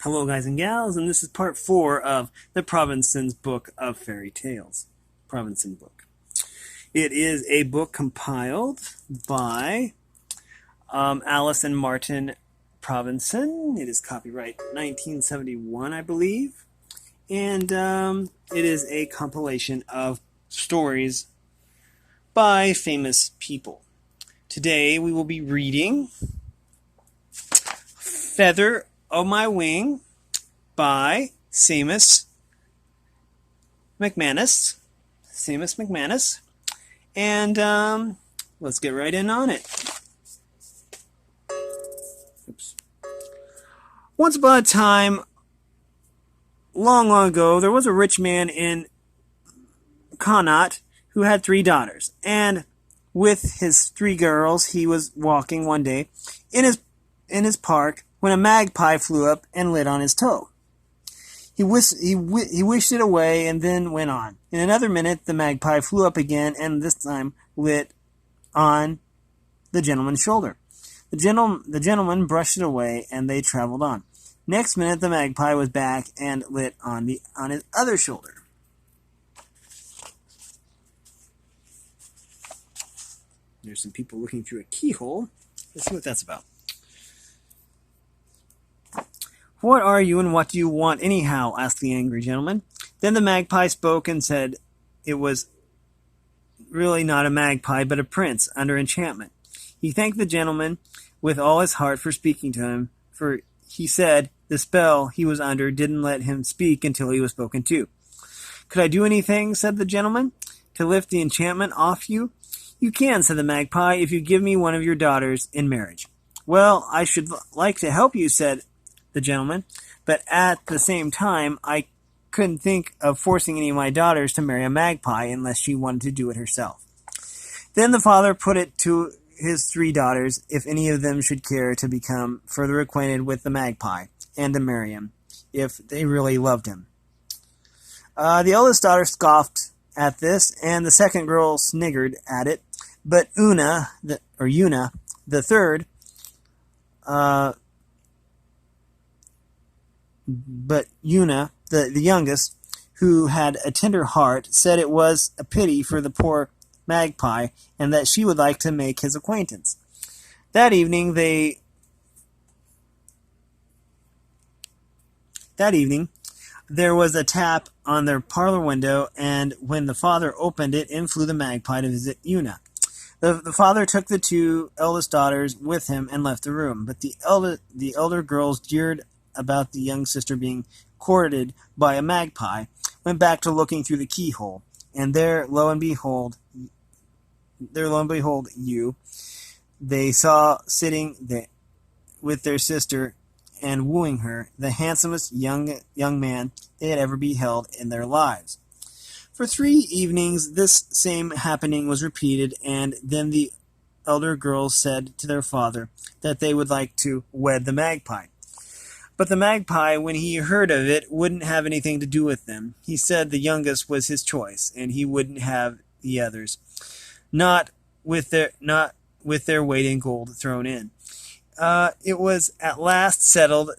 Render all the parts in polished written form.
Hello guys and gals, and this is part 4 of the Provensen's book of fairy tales. Provensen book. It is a book compiled by Alice and Martin Provensen. It is copyright 1971, I believe. And it is a compilation of stories by famous people. Today we will be reading Feather of My Wing by Seumas Macmanus. And let's get right in on it. Oops. Once upon a time, long ago, there was a rich man in Connaught who had 3 daughters. And with his 3 girls, he was walking one day in his park when a magpie flew up and lit on his toe. He wished it away and then went on. In another minute, the magpie flew up again and this time lit on the gentleman's shoulder. The gentleman brushed it away and they traveled on. Next minute, the magpie was back and lit on his other shoulder. There's some people looking through a keyhole. Let's see what that's about. "What are you and what do you want anyhow?" asked the angry gentleman. Then the magpie spoke and said it was really not a magpie but a prince under enchantment. He thanked the gentleman with all his heart for speaking to him, for he said the spell he was under didn't let him speak until he was spoken to. "Could I do anything," said the gentleman, "to lift the enchantment off you?" "You can," said the magpie, "if you give me one of your daughters in marriage." "Well, I should like to help you," said the gentleman, "but at the same time I couldn't think of forcing any of my daughters to marry a magpie unless she wanted to do it herself." Then the father put it to his 3 daughters if any of them should care to become further acquainted with the magpie and to marry him, if they really loved him. The eldest daughter scoffed at this, and the second girl sniggered at it, but Una, the third, But Una, the youngest, who had a tender heart, said it was a pity for the poor magpie, and that she would like to make his acquaintance. That evening, there was a tap on their parlor window, and when the father opened it, in flew the magpie to visit Una. The father took the 2 eldest daughters with him and left the room, but the elder girls jeered about the young sister being courted by a magpie, went back to looking through the keyhole, and there, lo and behold, they saw sitting there with their sister and wooing her, the handsomest young man they had ever beheld in their lives. For 3 evenings this same happening was repeated, and then the elder girls said to their father that they would like to wed the magpie. But the magpie, when he heard of it, wouldn't have anything to do with them. He said the youngest was his choice, and he wouldn't have the others, not with their weight in gold thrown in. It was at last settled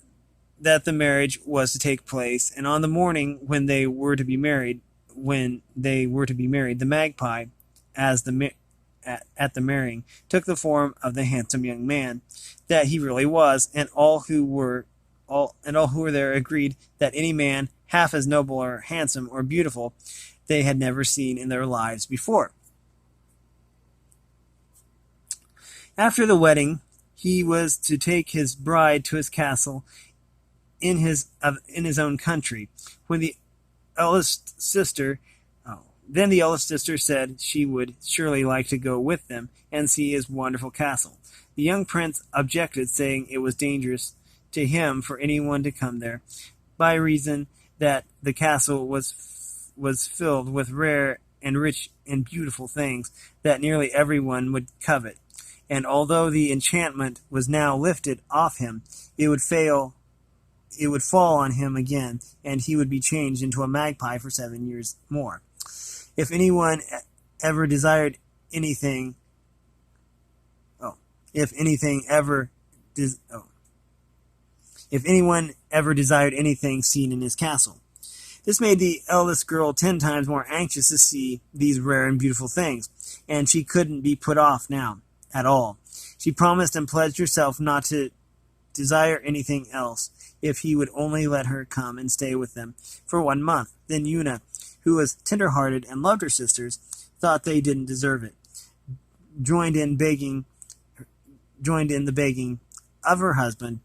that the marriage was to take place, and on the morning when they were to be married, the magpie, at the marrying, took the form of the handsome young man that he really was, and all who were there agreed that any man half as noble or handsome or beautiful they had never seen in their lives before. After the wedding, he was to take his bride to his castle in his own country. Then the eldest sister said she would surely like to go with them and see his wonderful castle. The young prince objected, saying it was dangerous to him for anyone to come there, by reason that the castle was filled with rare and rich and beautiful things that nearly everyone would covet, and although the enchantment was now lifted off him, it would fall on him again, and he would be changed into a magpie for 7 years more. If anyone ever desired anything, if anyone ever desired anything seen in his castle. This made the eldest girl 10 times more anxious to see these rare and beautiful things, and she couldn't be put off now at all. She promised and pledged herself not to desire anything else if he would only let her come and stay with them for 1 month. Then Una, who was tender-hearted and loved her sisters, thought they didn't deserve it, joined in the begging of her husband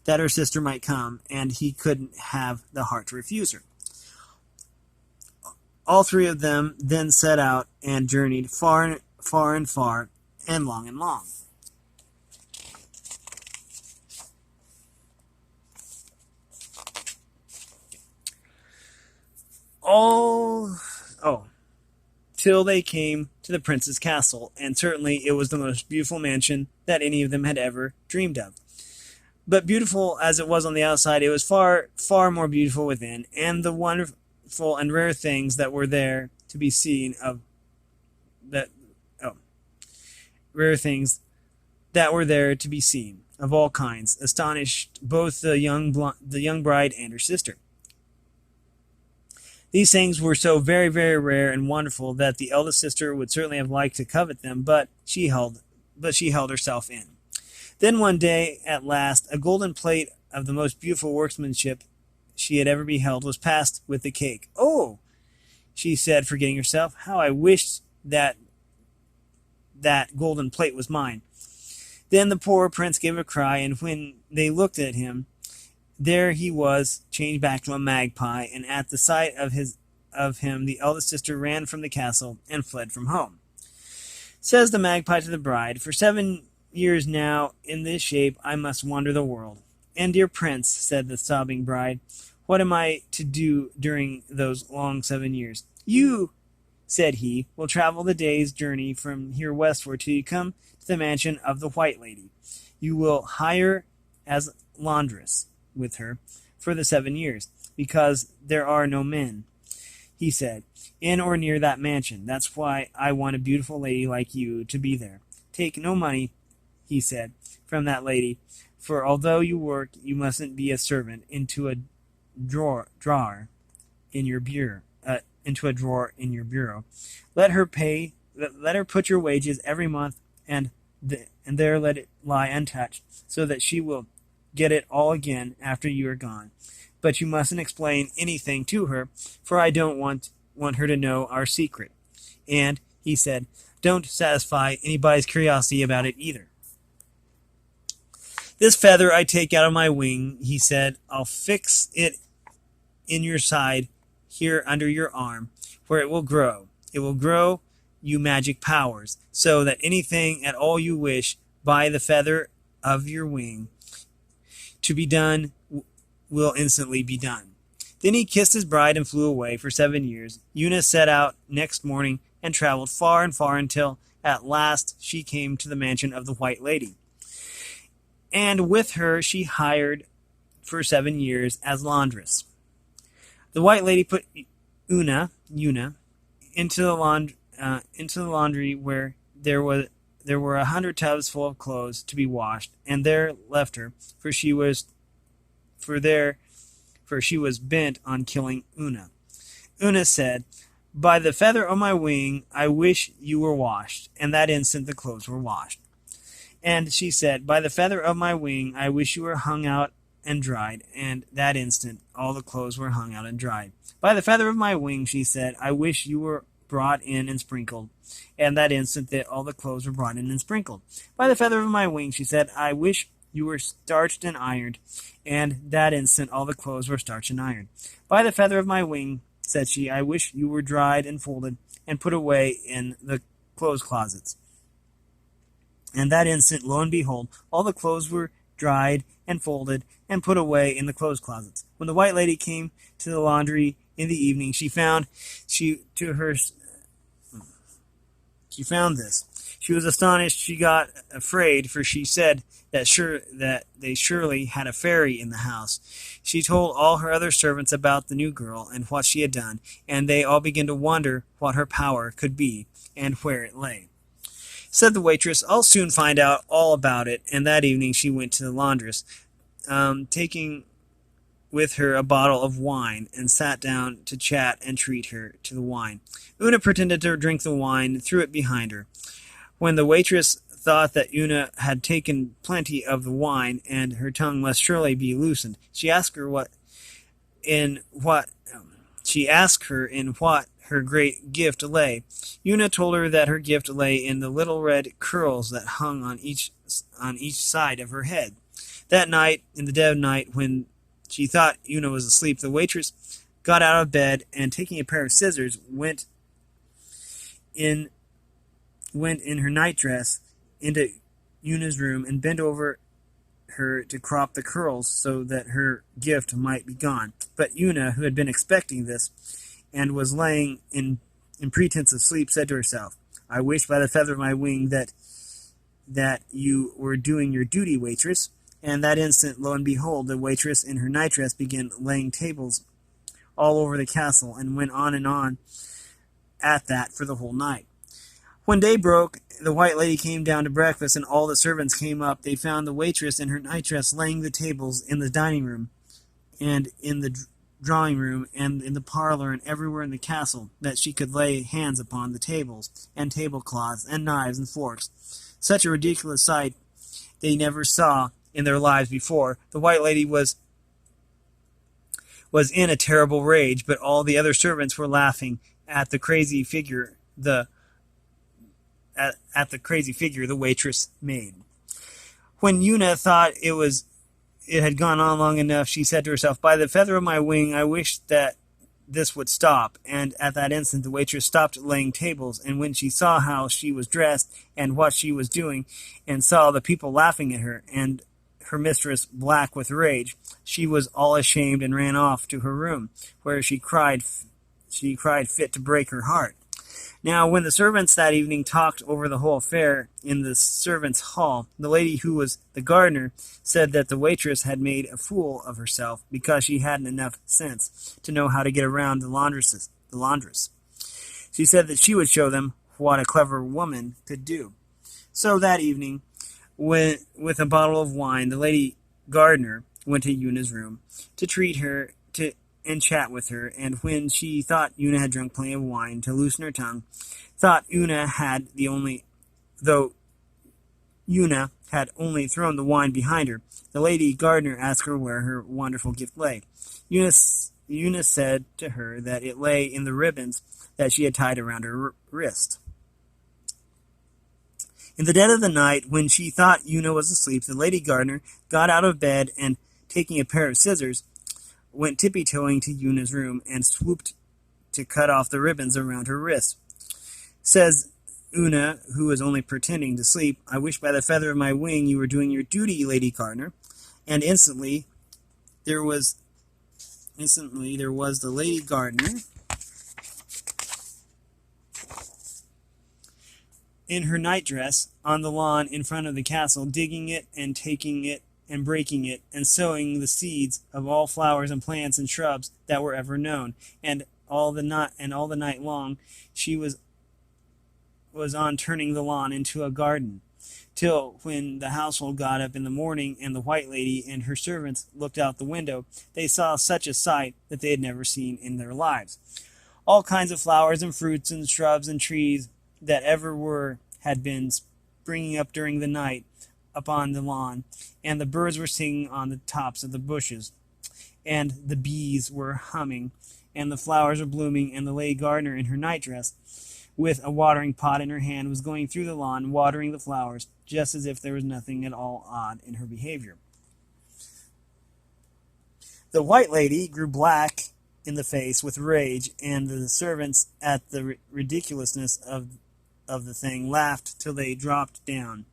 that her sister might come, and he couldn't have the heart to refuse her. All three of them then set out and journeyed far and far and long and long. Till they came to the prince's castle, and certainly it was the most beautiful mansion that any of them had ever dreamed of. But beautiful as it was on the outside, it was far, far more beautiful within, and the wonderful and rare things that were there to be seen of all kinds astonished both the young bride and her sister. These things were so very, very rare and wonderful that the eldest sister would certainly have liked to covet them, but she held herself in. Then one day, at last, a golden plate of the most beautiful workmanship she had ever beheld was passed with the cake. "Oh," she said, forgetting herself, "how I wished that golden plate was mine." Then the poor prince gave a cry, and when they looked at him, there he was, changed back to a magpie, and at the sight of him the eldest sister ran from the castle and fled from home. Says the magpie to the bride, "For 7 years now, in this shape, I must wander the world." "And, dear prince," said the sobbing bride, "what am I to do during those long 7 years?" "You," said he, "will travel the day's journey from here westward till you come to the mansion of the White Lady. You will hire as laundress with her for the 7 years, because there are no men," he said, "in or near that mansion. That's why I want a beautiful lady like you to be there. Take no money," he said, "from that lady, for although you work, you mustn't be a servant into a drawer in your bureau. Let her put your wages every month, and there let it lie untouched, so that she will get it all again after you are gone. But you mustn't explain anything to her, for I don't want her to know our secret. And," he said, "don't satisfy anybody's curiosity about it either. This feather I take out of my wing," he said, "I'll fix it in your side here under your arm, where it will grow. It will grow you magic powers, so that anything at all you wish by the feather of your wing to be done will instantly be done." Then he kissed his bride and flew away for 7 years. Una set out next morning and traveled far and far until at last she came to the mansion of the White Lady. And with her she hired for 7 years as laundress. The White Lady put Una into the laundry where there were 100 tubs full of clothes to be washed, and there left her, for she was bent on killing Una. Una said, "By the feather of my wing, I wish you were washed," and that instant the clothes were washed. And she said, "By the feather of my wing, I wish you were hung out and dried," and that instant all the clothes were hung out and dried. "By the feather of my wing," she said, "I wish you were brought in and sprinkled," and that instant that all the clothes were brought in and sprinkled. "By the feather of my wing," she said, "I wish you were starched and ironed," and that instant all the clothes were starched and ironed. "By the feather of my wing," said she, "I wish you were dried and folded and put away in the clothes closets." And that instant, lo and behold, all the clothes were dried and folded and put away in the clothes closets. When the White Lady came to the laundry in the evening, she found this. She was astonished. She got afraid, for she said that they surely had a fairy in the house. She told all her other servants about the new girl and what she had done, and they all began to wonder what her power could be and where it lay. Said the waitress, "I'll soon find out all about it," and that evening she went to the laundress, taking with her a bottle of wine and sat down to chat and treat her to the wine. Una pretended to drink the wine, threw it behind her. When the waitress thought that Una had taken plenty of the wine and her tongue must surely be loosened, she asked her in what her great gift lay. Una told her that her gift lay in the little red curls that hung on each side of her head. That night, in the dead of night, when she thought Una was asleep, the waitress got out of bed and, taking a pair of scissors, went in her nightdress into Una's room and bent over her to crop the curls so that her gift might be gone. But Una, who had been expecting this and was lying in pretense of sleep, said to herself, "I wish by the feather of my wing that you were doing your duty, waitress." And that instant, lo and behold, the waitress in her nightdress began laying tables all over the castle, and went on at that for the whole night. When day broke, the White Lady came down to breakfast, and all the servants came up. They found the waitress in her nightdress laying the tables in the dining room, and in the drawing room, and in the parlor, and everywhere in the castle that she could lay hands upon the tables, and tablecloths, and knives, and forks. Such a ridiculous sight they never saw in their lives before. The White Lady was in a terrible rage, but all the other servants were laughing at the crazy figure the waitress made. When Una thought it had gone on long enough, she said to herself, "By the feather of my wing, I wish that this would stop." And at that instant the waitress stopped laying tables, and when she saw how she was dressed and what she was doing, and saw the people laughing at her, and her mistress black with rage, she was all ashamed and ran off to her room, where she cried fit to break her heart. Now, when the servants that evening talked over the whole affair in the servants' hall, the lady who was the gardener said that the waitress had made a fool of herself because she hadn't enough sense to know how to get around the laundress. She said that she would show them what a clever woman could do. So that evening, with a bottle of wine, the lady gardener went to Una's room to treat her and chat with her, and when she thought Una had drunk plenty of wine to loosen her tongue, though Una had only thrown the wine behind her, the lady gardener asked her where her wonderful gift lay. Una said to her that it lay in the ribbons that she had tied around her wrist. In the dead of the night, when she thought Una was asleep, the lady gardener got out of bed and, taking a pair of scissors, went tippy-toeing to Una's room and swooped to cut off the ribbons around her wrist. Says Una, who was only pretending to sleep, "I wish by the feather of my wing you were doing your duty, Lady Gardener." And instantly there was the Lady Gardener in her nightdress on the lawn in front of the castle, digging it and taking it and breaking it, and sowing the seeds of all flowers and plants and shrubs that were ever known. And all the night long she was on turning the lawn into a garden, till when the household got up in the morning and the White Lady and her servants looked out the window, they saw such a sight that they had never seen in their lives. All kinds of flowers and fruits and shrubs and trees that ever had been springing up during the night upon the lawn, and the birds were singing on the tops of the bushes, and the bees were humming, and the flowers were blooming, and the lady gardener in her nightdress, with a watering pot in her hand, was going through the lawn, watering the flowers, just as if there was nothing at all odd in her behavior. The White Lady grew black in the face with rage, and the servants, at the ridiculousness of the thing, laughed till they dropped down.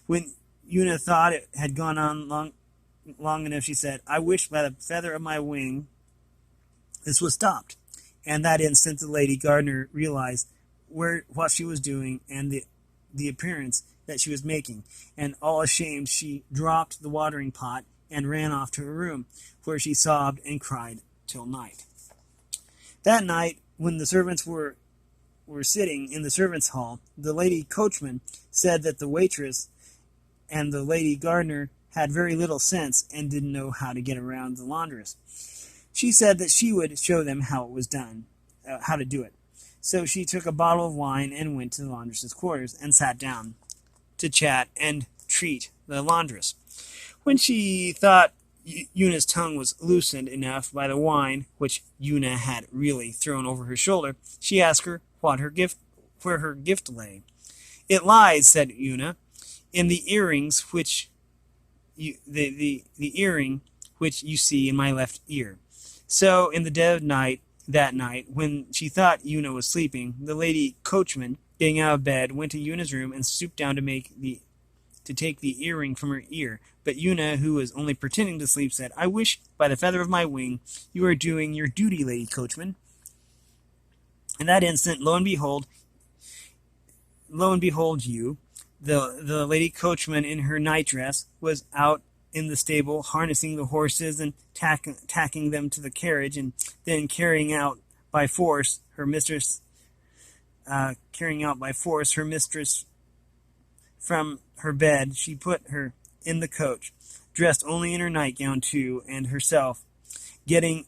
When Una thought it had gone on long enough, she said, "I wish by the feather of my wing this was stopped." And that instant the lady gardener realized what she was doing and the appearance that she was making, and all ashamed she dropped the watering pot and ran off to her room, where she sobbed and cried till night. That night, when the servants were sitting in the servants' hall, the lady coachman said that the waitress and the lady gardener had very little sense and didn't know how to get around the laundress. She said that she would show them how it was done, how to do it. So she took a bottle of wine and went to the laundress's quarters and sat down to chat and treat the laundress. When she thought Una's tongue was loosened enough by the wine, which Una had really thrown over her shoulder, she asked her where her gift lay. "It lies," said Una, "in the earrings which the earring which you see in my left ear." So, in the dead of night, that night, when she thought Una was sleeping, the lady coachman, getting out of bed, went to Una's room and stooped down to take the earring from her ear. But Una, who was only pretending to sleep, said, "I wish, by the feather of my wing, you were doing your duty, lady coachman." In that instant, lo and behold, you, the lady coachman in her nightdress, was out in the stable, harnessing the horses and tacking them to the carriage, and then carrying out by force her mistress from her bed. She put her in the coach, dressed only in her nightgown too, and herself getting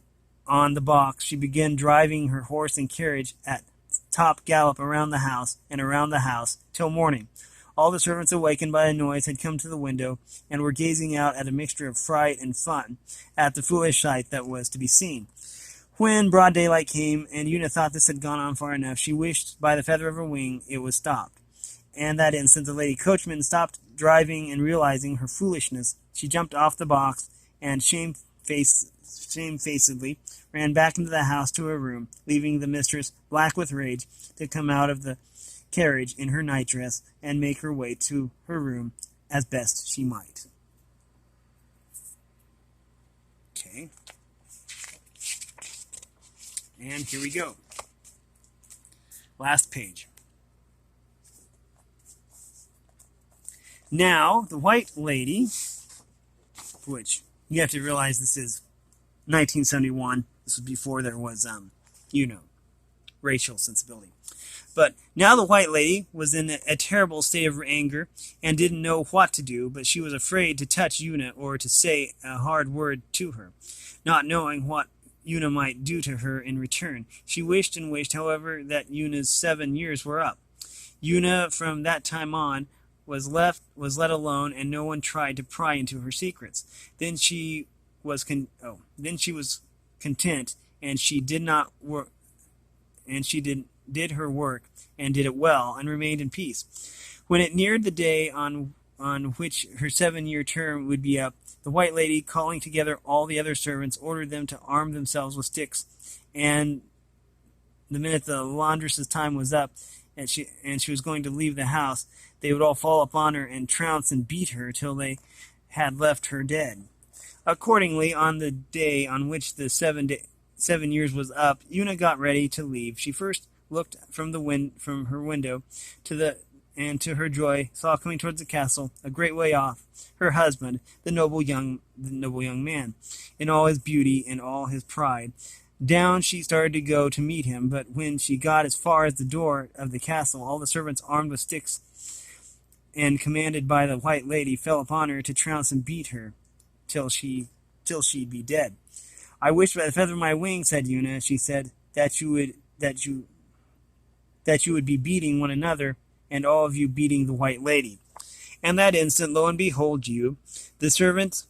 on the box, she began driving her horse and carriage at top gallop around the house and around the house till morning. All the servants, awakened by the noise, had come to the window and were gazing out at a mixture of fright and fun at the foolish sight that was to be seen. When broad daylight came, and Una thought this had gone on far enough, she wished by the feather of her wing it was stopped. And that instant the lady coachman stopped driving, and realizing her foolishness, she jumped off the box and shamefacedly ran back into the house to her room, leaving the mistress, black with rage, to come out of the carriage in her nightdress and make her way to her room as best she might. Okay. And here we go. Last page. Now, the white lady, which you have to realize this is 1971. This was before there was, racial sensibility. But now the white lady was in a terrible state of anger and didn't know what to do, but she was afraid to touch Una or to say a hard word to her, not knowing what Una might do to her in return. She wished and wished, however, that Una's 7 years were up. Una, from that time on, was let alone, and no one tried to pry into her secrets. Then she was content, and she did her work and did it well, and remained in peace. When it neared the day on which her 7-year term would be up, the white lady, calling together all the other servants, ordered them to arm themselves with sticks, and the minute the laundress's time was up, and she was going to leave the house, they would all fall upon her and trounce and beat her till they had left her dead. Accordingly, on the day on which the 7 years was up, Una got ready to leave. She first looked from her window and to her joy saw coming towards the castle, a great way off, her husband, the noble young man, in all his beauty and all his pride. Down she started to go to meet him, but when she got as far as the door of the castle, all the servants, armed with sticks and commanded by the white lady, fell upon her to trounce and beat her till she'd be dead. "I wish by the feather of my wing," said Una, she said, that you would be beating one another, and all of you beating the white lady." And that instant, lo and behold you, the servants,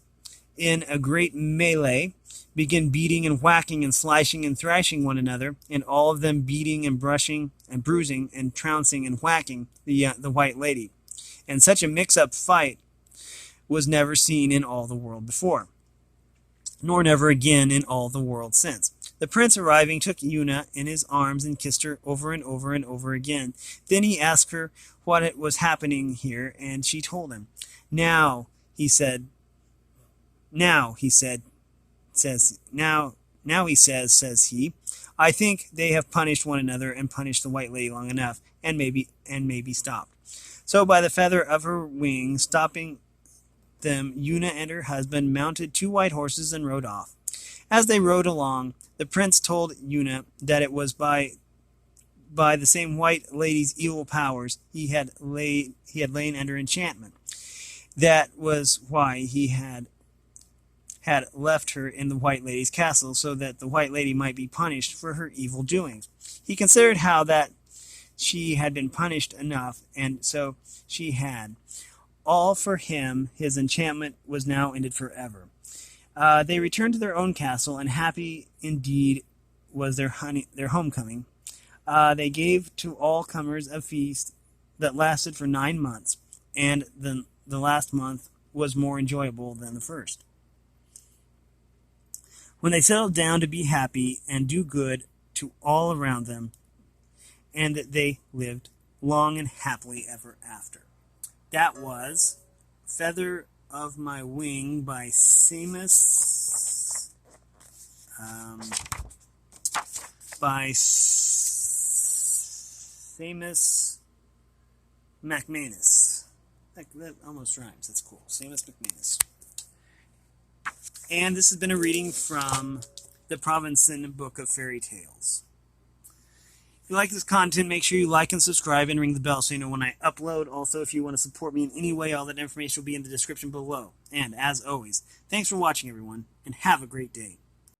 in a great melee, begin beating and whacking and slashing and thrashing one another, and all of them beating and brushing and bruising and trouncing and whacking the white lady. And such a mix-up fight was never seen in all the world before, nor never again in all the world since. The prince, arriving, took Una in his arms and kissed her over and over and over again. Then he asked her what was happening here, and she told him. Now he says, says he, "I think they have punished one another and punished the white lady long enough, and maybe stopped." So by the feather of her wing, stopping them, Una and her husband mounted 2 white horses and rode off. As they rode along, the prince told Una that it was by the same white lady's evil powers he had lain under enchantment, That was why he had left her in the White Lady's castle, so that the White Lady might be punished for her evil doings. He considered how that she had been punished enough, and so she had. All for him, his enchantment was now ended forever. They returned to their own castle, and happy indeed was their homecoming. They gave to all comers a feast that lasted for 9 months, and the last month was more enjoyable than the first. When they settled down to be happy and do good to all around them, and that they lived long and happily ever after. That was Feather of My Wing by Seumas. Macmanus. That almost rhymes. That's cool. Seumas Macmanus. And this has been a reading from the Provensen Book of Fairy Tales. If you like this content, make sure you like and subscribe and ring the bell so you know when I upload. Also, if you want to support me in any way, all that information will be in the description below. And as always, thanks for watching, everyone, and have a great day.